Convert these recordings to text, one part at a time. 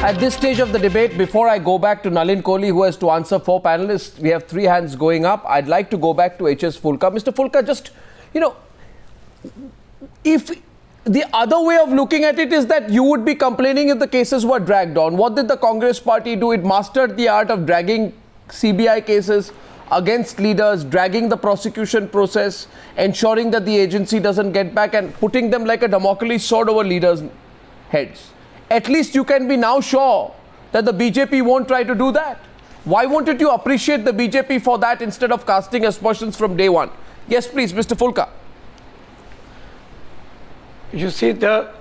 At this stage of the debate, before I go back to Nalin Kohli, who has to answer 4 panelists, we have 3 hands going up. I'd like to go back to HS Fulka. Mr. Fulka, just, if the other way of looking at it is that you would be complaining if the cases were dragged on. What did the Congress party do? It mastered the art of dragging CBI cases against leaders, dragging the prosecution process, ensuring that the agency doesn't get back and putting them like a Damocles sword over leaders' heads. At least you can be now sure that the BJP won't try to do that. Why won't you appreciate the BJP for that instead of casting aspersions from day one? Yes, please, Mr. Fulka. You see, the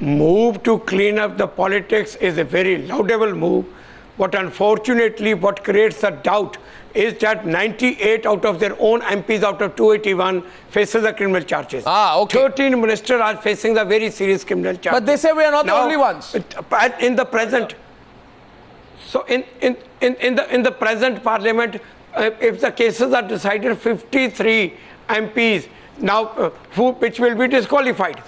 move to clean up the politics is a very laudable move, but unfortunately what creates a doubt is that 98 out of their own MPs out of 281 faces the criminal charges. Okay. 13 ministers are facing the very serious criminal charges. But they say we are not the only ones. In the present, so in the present parliament, if the cases are decided, 53 MPs now which will be disqualified.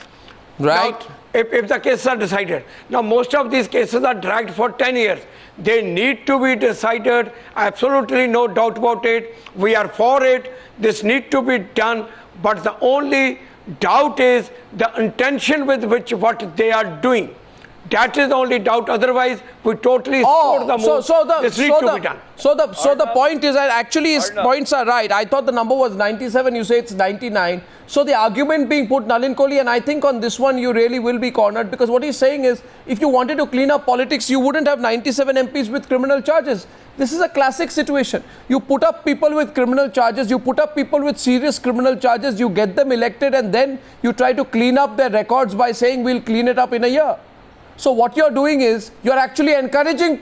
Right. Now, if the cases are decided. Now, most of these cases are dragged for 10 years. They need to be decided, absolutely no doubt about it. We are for it. This needs to be done. But the only doubt is the intention with which what they are doing. That is the only doubt. Otherwise, we totally support the move. This needs to be done. So the point is that actually his points are right. I thought the number was 97. You say it's 99. So the argument being put, Nalin Kohli, and I think on this one you really will be cornered, because what he's saying is if you wanted to clean up politics, you wouldn't have 97 MPs with criminal charges. This is a classic situation. You put up people with criminal charges, you put up people with serious criminal charges, you get them elected, and then you try to clean up their records by saying we'll clean it up in a year. So what you're doing is you're actually encouraging,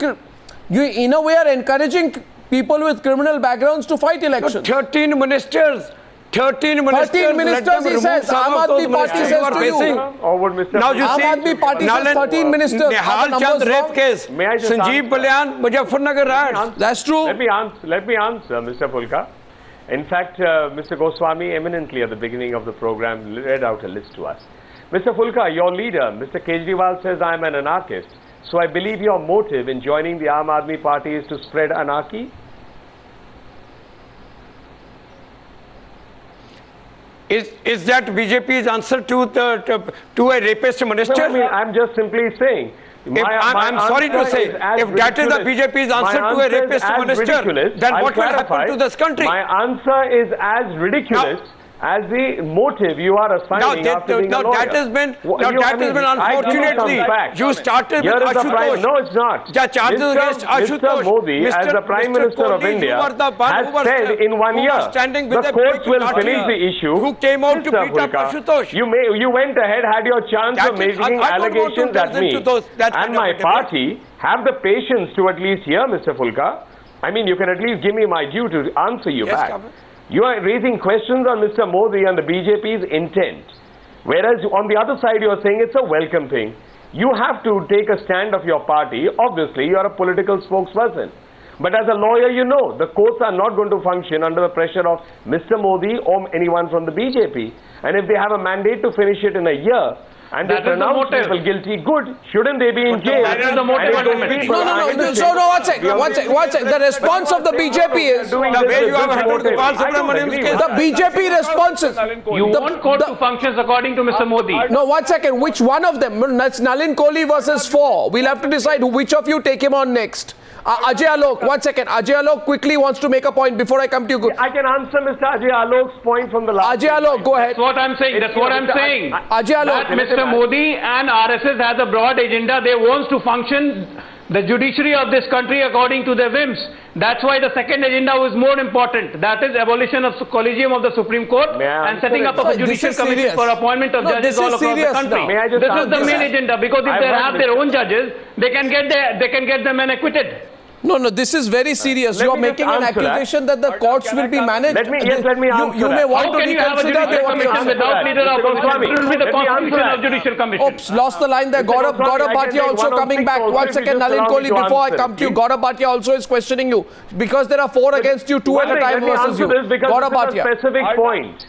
you in a way are encouraging people with criminal backgrounds to fight elections. 13 ministers. 13 ministers, he says. Aam Aadmi Party says to you. Now you see, Aam Aadmi Party says 13 ministers. Nihal Chand rape case. Sanjeev Balyan, Muzaffarnagar riots. That's true. Let me answer, Mr. Fulka. In fact, Mr. Goswami eminently at the beginning of the program read out a list to us. Mr. Fulka, your leader, Mr. Kejriwal, says I am an anarchist. So I believe your motive in joining the Aam Aadmi Party is to spread anarchy? Is that BJP's answer to a rapist minister? No, I mean, I'm just simply saying. I'm sorry to say, if that is the BJP's answer to a rapist minister, then what will happen to this country? My answer is as ridiculous as the motive you are assigning after being a lawyer. That has been unfortunately, you started with Ashutosh. No, it's not. Mr. Modi, as the Prime Minister of India, has said in 1 year, the courts will finish the issue. Who came out to beat up Ashutosh? You went ahead, had your chance of making allegations at me and my party. Have the patience to at least hear, Mr. Fulka. I mean, you can at least give me my due to answer you back. You are raising questions on Mr. Modi and the BJP's intent. Whereas on the other side, you are saying it's a welcome thing. You have to take a stand of your party. Obviously, you are a political spokesperson. But as a lawyer, you know, the courts are not going to function under the pressure of Mr. Modi or anyone from the BJP. And if they have a mandate to finish it in a year, and they pronounce people guilty, good. Shouldn't they be in jail? That is the motive. No. So, one second. The response of the BJP is... The way you have handled the case. The BJP responses... You want court to function according to Mr. Modi. No, 1 second. Which one of them? That's Nalin Kohli versus 4. We'll have to decide which of you take him on next. Ajay Alok, 1 second. Ajay Alok quickly wants to make a point before I come to you. I can answer Mr. Ajay Alok's point from the last... Ajay Alok, go ahead. That's what I'm saying. Ajay Alok. That Mr. Modi and RSS has a broad agenda. They want to function the judiciary of this country according to their whims. That's why the second agenda was more important. That is abolition of collegium of the Supreme Court and setting up of a judicial commission for appointment of judges all across the country. This is the main agenda, because if they have their own judges, they can get them acquitted. No, this is very serious. You are making an accusation that the courts will be managed. Let me answer You may want to reconsider the commission without leader of opposition. It will be the constitution of judicial commission. Oops, lost the line there. Gaurav Bhatia also coming back. 1 second, Nalin Kohli, before I come to you. Gaurav Bhatia also is questioning you. Because there are 4 against you, 2 at a time versus you. Gaurav Bhatia. Specific point.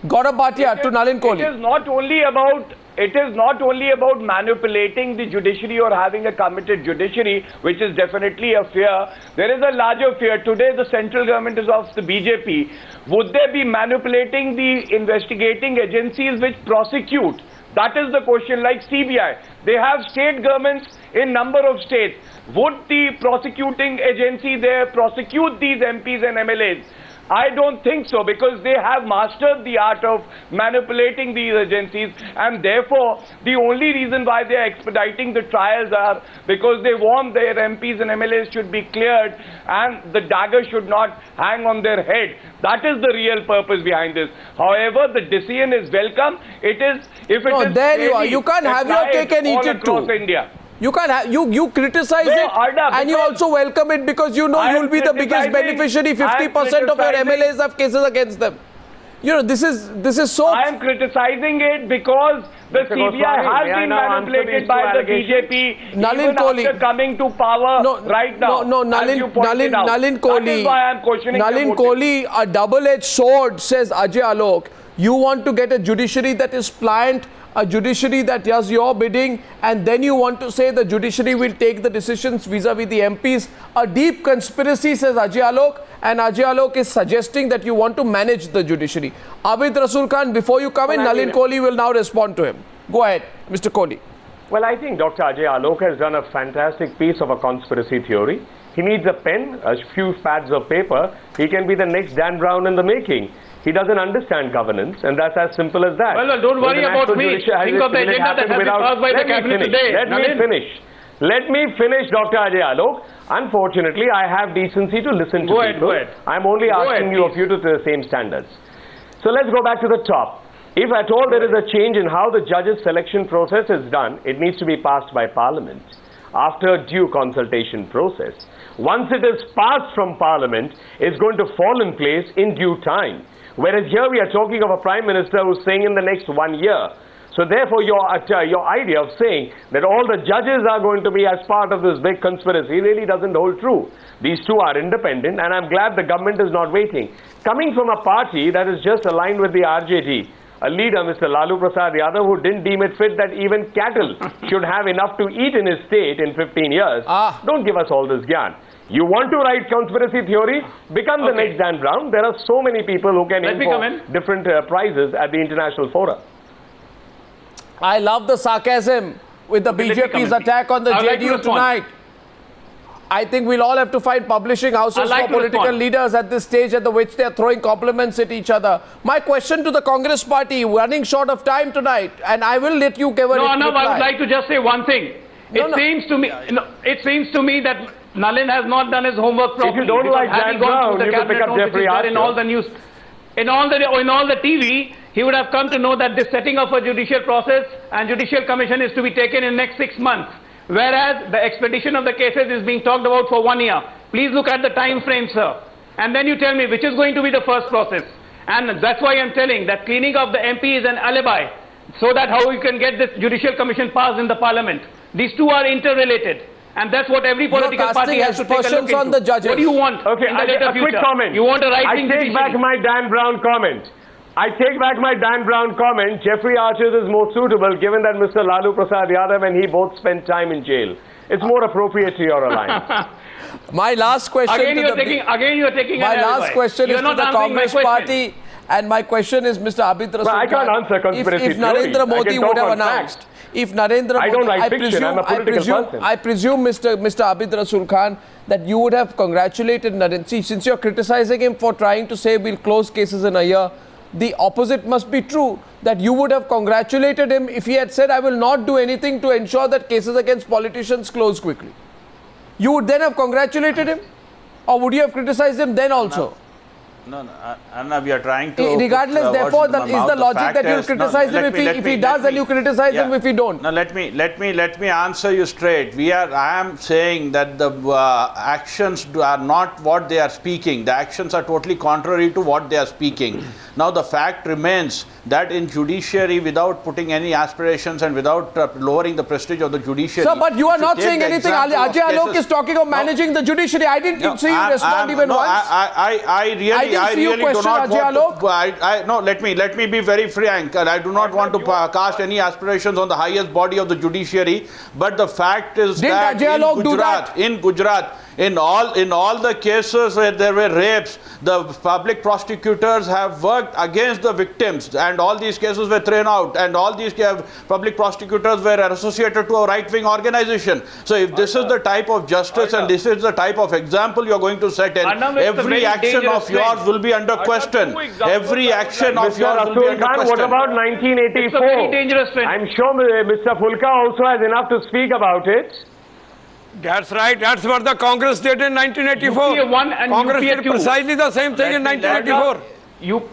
Gaurav Bhatia to Nalin Kohli. It is not only about it is not only about manipulating the judiciary or having a committed judiciary, which is definitely a fear. There is a larger fear. Today, the central government is of the BJP. Would they be manipulating the investigating agencies which prosecute? That is the question, like CBI. They have state governments in number of states. Would the prosecuting agency there prosecute these MPs and MLAs? I don't think so, because they have mastered the art of manipulating these agencies, and therefore the only reason why they are expediting the trials are because they want their MPs and MLAs should be cleared and the dagger should not hang on their head. That is the real purpose behind this. However, the decision is welcome. It is, if it is there you are. You can't have your cake and eat it too. India. You can't have, you criticize it and you also welcome it because you know you'll be the biggest beneficiary. 50% of your MLAs have cases against them. You know, this is so. I am criticizing it because the CBI has been manipulated by the BJP even after coming to power right now. Nalin Kohli. That is why I am questioning Nalin Kohli, a double-edged sword, says Ajay Alok. You want to get a judiciary that is pliant, a judiciary that does your bidding, and then you want to say the judiciary will take the decisions vis-a-vis the MPs. A deep conspiracy, says Ajay Alok, and Ajay Alok is suggesting that you want to manage the judiciary. Abid Rasul Khan, before you come in, Nalin Kohli will now respond to him. Go ahead, Mr. Kohli. Well, I think Dr. Ajay Alok has done a fantastic piece of a conspiracy theory. He needs a pen, a few pads of paper. He can be the next Dan Brown in the making. He doesn't understand governance, and that's as simple as that. Well, don't worry about me. Think of the agenda that has been passed by the cabinet today. Let me finish, Dr. Ajay Alok. Unfortunately, I have decency to listen to people. Go ahead. I'm only asking you of you to the same standards. So let's go back to the top. If at all there is a change in how the judges' selection process is done, it needs to be passed by Parliament after due consultation process. Once it is passed from Parliament, it's going to fall in place in due time. Whereas here we are talking of a Prime Minister who's saying in the next 1 year. So therefore your idea of saying that all the judges are going to be as part of this big conspiracy really doesn't hold true. These two are independent, and I'm glad the government is not waiting. Coming from a party that is just aligned with the RJD, a leader, Mr. Lalu Prasad Yadav, who didn't deem it fit that even cattle should have enough to eat in his state in 15 years. Don't give us all this gyan. You want to write conspiracy theory? Become the next Dan Brown. There are so many people who can aim for different prizes at the international fora. I love the sarcasm with the BJP's attack on the JDU tonight. I think we'll all have to find publishing houses for political leaders at this stage at which they are throwing compliments at each other. My question to the Congress party, running short of time tonight, and I will let you give a reply. I would like to just say one thing. It seems to me that Nalin has not done his homework properly. If you don't like Dan Brown, you can pick up Jeffrey Archer. In all the news, in all the TV, he would have come to know that the setting of a judicial process and judicial commission is to be taken in next 6 months, whereas the expedition of the cases is being talked about for 1 year. Please look at the time frame, sir, and then you tell me which is going to be the first process. And that's why I'm telling that cleaning of the MP is an alibi, so that how we can get this judicial commission passed in the parliament. These two are interrelated. And that's what every political party has to take a look into. On the judges. What do you want in the later future? Quick comment. You want a right-wing I take back my Dan Brown comment. Jeffrey Archer is more suitable given that Mr. Lalu Prasad Yadav and he both spent time in jail. It's more appropriate to your alliance. My last question again you're taking my last question is to the Congress party, and my question is, Mr. Abid Rasul Khan, I can't answer conspiracy if Narendra Modi would have announced, if Narendra Modi, I don't like fiction, I'm a political person. I presume, Mr. Abid Rasul Khan, that you would have congratulated Narendra. See, since you're criticizing him for trying to say we'll close cases in a year, the opposite must be true, that you would have congratulated him if he had said, I will not do anything to ensure that cases against politicians close quickly. You would then have congratulated him? Or would you have criticized him then also? No, Anna, we are trying to... Regardless, therefore, is the logic that you criticize him if he does and you criticize him if he don't? No, let me answer you straight. I am saying that the actions are not what they are speaking. The actions are totally contrary to what they are speaking. Now, the fact remains that in judiciary, without putting any aspirations and without lowering the prestige of the judiciary... Sir, but you are not saying anything. Ajay Alok is talking of managing the judiciary. I didn't see you respond even once. I really findings to you question, Ajay Alok? No, let me be very frank. I do not want to cast any aspirations on the highest body of the judiciary, but the fact is that in Gujarat, in all the cases where there were rapes, the public prosecutors have worked against the victims, and all these cases were thrown out, and all these public prosecutors were associated to a right-wing organization. So if this is the type of justice and this is the type of example you are going to set in, every action of yours will be under question. Every action of yours will be under question. What about 1984? It's a very dangerous trend. I'm sure Mr. Fulka also has enough to speak about it. That's right. That's what the Congress did in 1984. UPA 1 and Congress UPA did 2. precisely the same thing in 1984.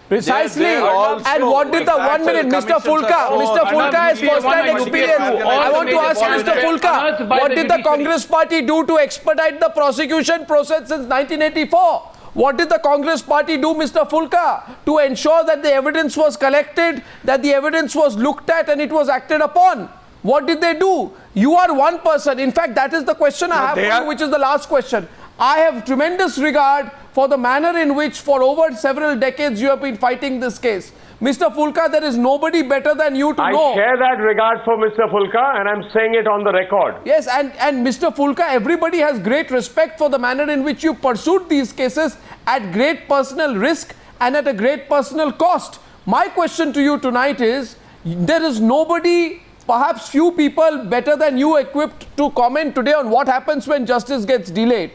Precisely. And what did the 1 minute, Mr. Fulka? Mr. Fulka has first-hand experience. I want to ask Mr. Fulka, what did the Congress party do to expedite the prosecution process since 1984? What did the Congress party do, Mr. Fulka, to ensure that the evidence was collected, that the evidence was looked at and it was acted upon? What did they do? You are one person. In fact, that is the question I have for you, which is the last question. I have tremendous regard for the manner in which for over several decades you have been fighting this case. Mr. Fulka, there is nobody better than you to know. I share that regard for Mr. Fulka, and I'm saying it on the record. Yes, and Mr. Fulka, everybody has great respect for the manner in which you pursued these cases at great personal risk and at a great personal cost. My question to you tonight is, there is nobody, perhaps few people better than you equipped to comment today on what happens when justice gets delayed.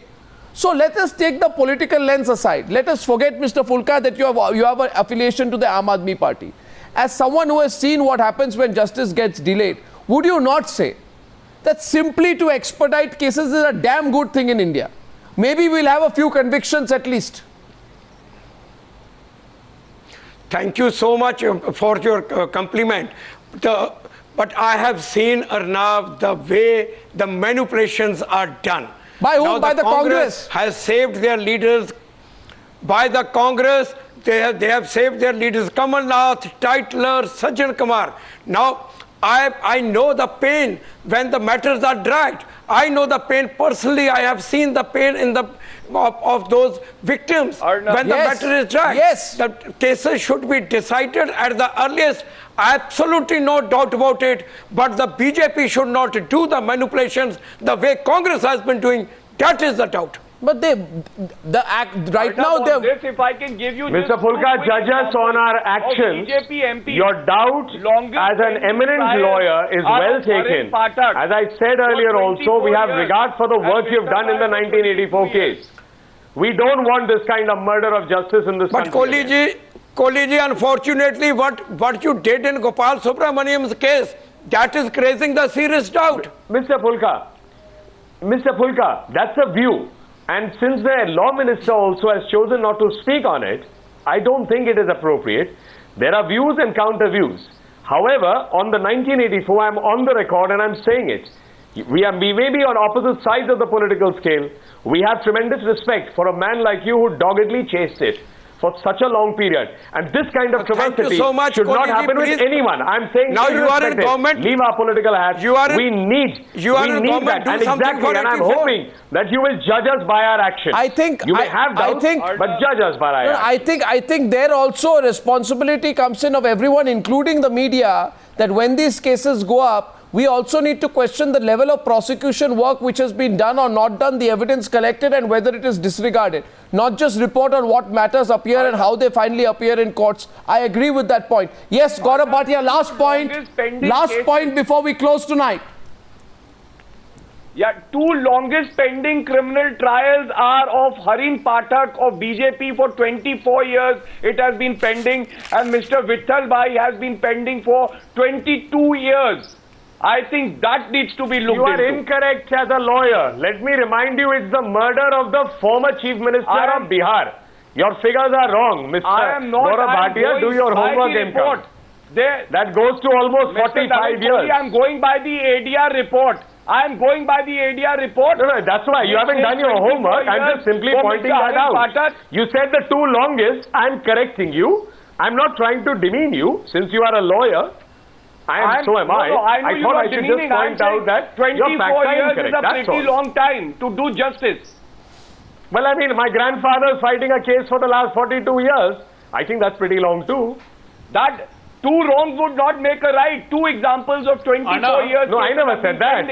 So let us take the political lens aside. Let us forget, Mr. Fulka, that you have an affiliation to the Aam Aadmi Party. As someone who has seen what happens when justice gets delayed, would you not say that simply to expedite cases is a damn good thing in India? Maybe we'll have a few convictions at least. Thank you so much for your compliment. But I have seen, Arnav, the way the manipulations are done. By whom? Now by the Congress has saved their leaders. By the Congress, they have saved their leaders. Kamal Nath, Titler, Sajjan Kumar. Now, I know the pain when the matters are dragged. I know the pain personally. I have seen the pain in of those victims when the matter is dragged. Yes. The cases should be decided at the earliest. Absolutely no doubt about it. But the BJP should not do the manipulations the way Congress has been doing. That is the doubt. But right now, if I can give you Mr. Fulka, judge us on our actions. Your doubt as an eminent lawyer is well taken. As I said earlier also, we have regard for the work you've done in the 1984 case. We don't want this kind of murder of justice in this country. But Kohli ji, unfortunately, what you did in Gopal Subramaniam's case, that is raising the serious doubt. Mr. Fulka, that's a view. And since the law minister also has chosen not to speak on it, I don't think it is appropriate. There are views and counter views. However, on the 1984, I'm on the record and I'm saying it. We may be on opposite sides of the political scale. We have tremendous respect for a man like you who doggedly chased it for such a long period. And this kind of perversity should not happen with anyone. I'm saying now you are in government. Leave our political hats. We need that. And exactly, and I'm hoping that you will judge us by our actions. I think you may have doubts, but judge us by our actions. I think there also a responsibility comes in of everyone, including the media, that when these cases go up, we also need to question the level of prosecution work which has been done or not done, the evidence collected and whether it is disregarded. Not just report on what matters appear and how they finally appear in courts. I agree with that point. Yes, Gaurav Bhatia, last point before we close tonight. Yeah, two longest pending criminal trials are of Harin Pathak of BJP for 24 years. It has been pending, and Mr. Vittal Bhai has been pending for 22 years. I think that needs to be looked into. You are incorrect as a lawyer. Let me remind you, it's the murder of the former Chief Minister of Bihar. Your figures are wrong, Mr. Gaurav Bhatia. Do your homework and come. That goes to almost 45 years. I'm going by the ADR report. I'm going by the ADR report. No, that's why. You haven't done your homework. I'm just simply pointing that out. You said the two longest. I'm correcting you. I'm not trying to demean you since you are a lawyer. So am I. I thought I should just point out that 24 years is a pretty long time to do justice. Well, I mean, my grandfather is fighting a case for the last 42 years. I think that's pretty long too. That two wrongs would not make a right. Two examples of 24 years. No, I never said that.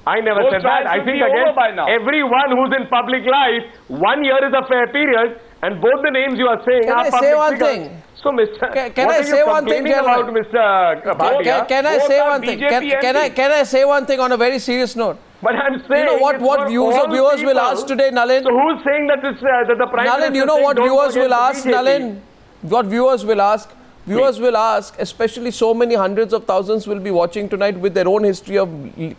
I never said that. I think again, everyone who's in public life, 1 year is a fair period, and both the names you are saying are public figures. Can I say one thing? So, Mr. Can I say one thing, about Mr. Bhatia? Can I say one thing? Can I say one thing on a very serious note? But I'm saying, you know what viewers will ask today, Nalin? So who's saying that this that the Prime Minister? Nalin, you know what viewers will ask, Nalin? What viewers will ask? Viewers will ask, especially so many hundreds of thousands will be watching tonight with their own history of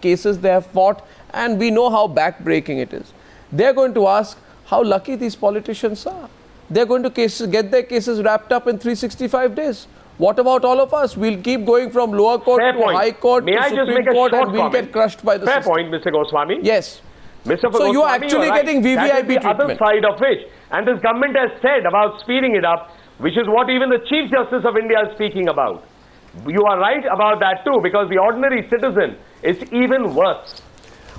cases they have fought, and we know how backbreaking it is. They're going to ask how lucky these politicians are. They're going to get their cases wrapped up in 365 days. What about all of us? We'll keep going from lower court to high court to Supreme Court, and we'll get crushed by the system. Fair point, Mr. Goswami. Yes. Mr. So you're actually getting VVIP treatment. That is the other side of which, and this government has said about speeding it up, which is what even the Chief Justice of India is speaking about. You are right about that too, because the ordinary citizen is even worse.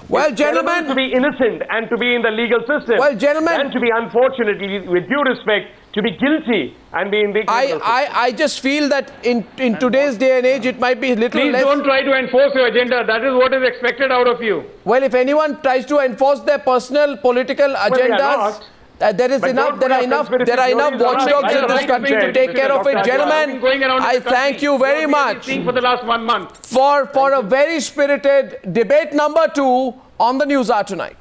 Well, it's gentlemen, to be innocent and to be in the legal system. Well, gentlemen, and to be, unfortunately, with due respect, to be guilty and be in the legal system. I just feel that in today's day and age, it might be a little less. Please don't try to enforce your agenda. That is what is expected out of you. Well, if anyone tries to enforce their personal political agendas, there are enough watchdogs in this country to take care of it. Gentlemen, I thank you very much for the last 1 month for a very spirited debate number 2 on the Newshour tonight.